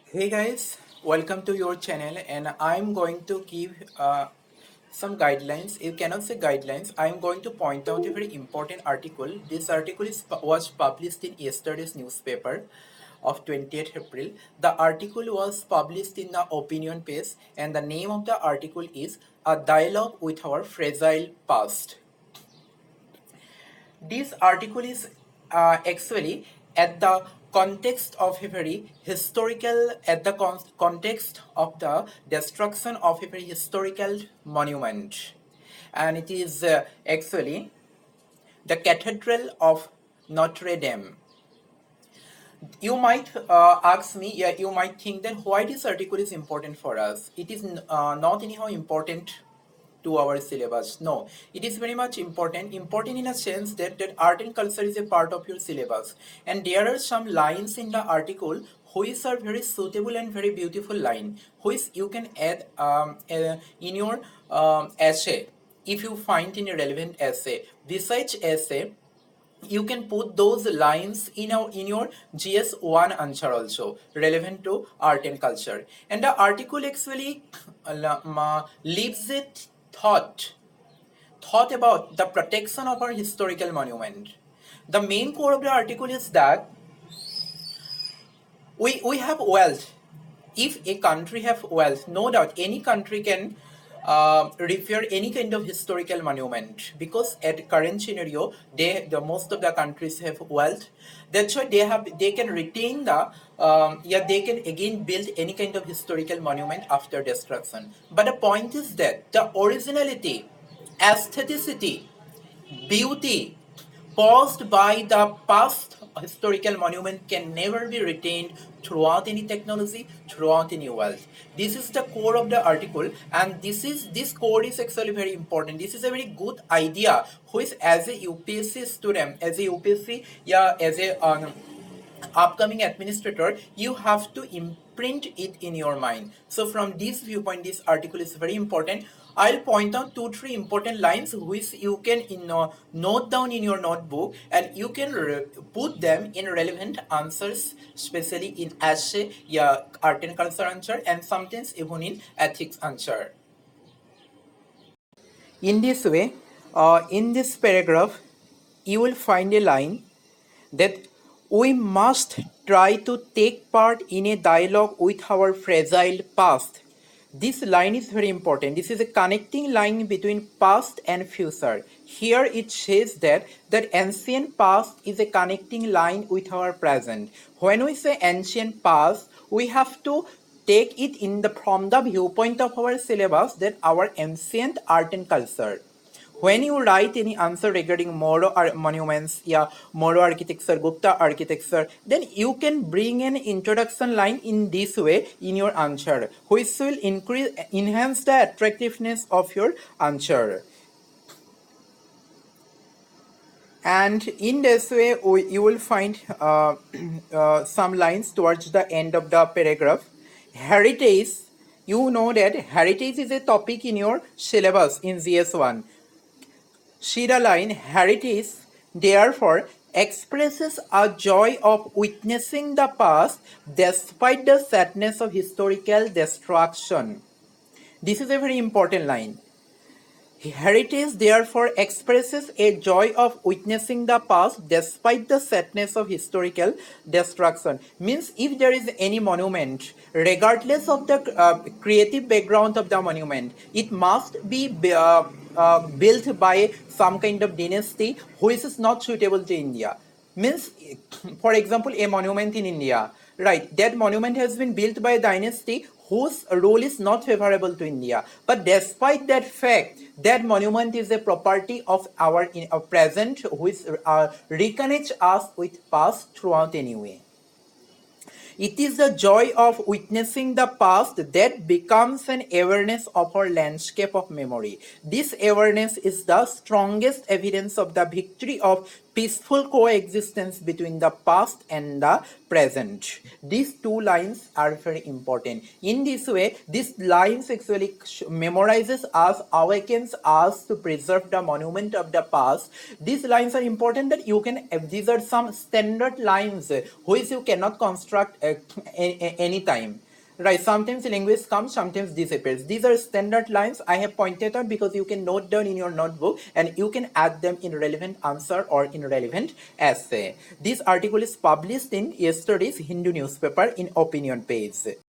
Hey guys, welcome to your channel and I'm going to give some guidelines. You cannot say guidelines. I'm going to point out a very important article. This article was published in yesterday's newspaper of 20th April. The article was published in the opinion page and the name of the article is A Dialogue with Our Fragile Past. This article is actually at the context of a very historical, at the context of the destruction of a very historical monument. And it is actually the Cathedral of Notre Dame. You might ask me, yeah, you might think that why this article is important for us. It is not anyhow important to our syllabus. No, it is very much important. Important in a sense that art and culture is a part of your syllabus. And there are some lines in the article which are very suitable and very beautiful line, which you can add in your essay if you find in a relevant essay. Besides essay, you can put those lines in your GS1 answer also relevant to art and culture. And the article actually leaves it thought about the protection of our historical monument. The main core of the article is that we have wealth. If a country have wealth, no doubt any country can repair any kind of historical monument, because at current scenario the most of the countries have wealth. That's why they can retain the they can again build any kind of historical monument after destruction. But the point is that the originality, aestheticity, beauty caused by the past historical monument can never be retained throughout any technology, throughout any wealth. This is the core of the article, and this core is actually very important. This is a very good idea, which as a UPSC student, as a UPSC, yeah, as a upcoming administrator, you have to imprint it in your mind. So from this viewpoint, this article is very important. I'll point out 2-3 important lines which you can note down in your notebook, and you can put them in relevant answers, especially in essay, yeah, art and culture answer, and sometimes even in ethics answer. In this way, in this paragraph, you will find a line that we must try to take part in a dialogue with our fragile past. This line is very important. This is a connecting line between past and future. Here it says that ancient past is a connecting line with our present. When we say ancient past, we have to take it in the from the viewpoint of our syllabus, that our ancient art and culture. When you write any answer regarding Moro monuments, yeah, Moro architecture, Gupta architecture, then you can bring an introduction line in this way in your answer, which will enhance the attractiveness of your answer. And in this way, you will find some lines towards the end of the paragraph. Heritage, you know that heritage is a topic in your syllabus in GS1. Shira line, heritage, therefore, expresses a joy of witnessing the past despite the sadness of historical destruction. This is a very important line. Heritage therefore expresses a joy of witnessing the past despite the sadness of historical destruction. Means if there is any monument, regardless of the creative background of the monument, it must be built by some kind of dynasty which is not suitable to India. Means, for example, a monument in India, right? That monument has been built by a dynasty whose rule is not favorable to India. But despite that fact, that monument is a property of our present, which reconnects us with past throughout anyway. It is the joy of witnessing the past that becomes an awareness of our landscape of memory. This awareness is the strongest evidence of the victory of peaceful coexistence between the past and the present. These two lines are very important. In this way, these lines actually memorizes us, awakens us to preserve the monument of the past. These lines are important that you can, these are some standard lines which you cannot construct any time. Right, sometimes linguists come, sometimes disappears. These are standard lines I have pointed out because you can note down in your notebook and you can add them in relevant answer or in relevant essay. This article is published in yesterday's Hindu newspaper in opinion page.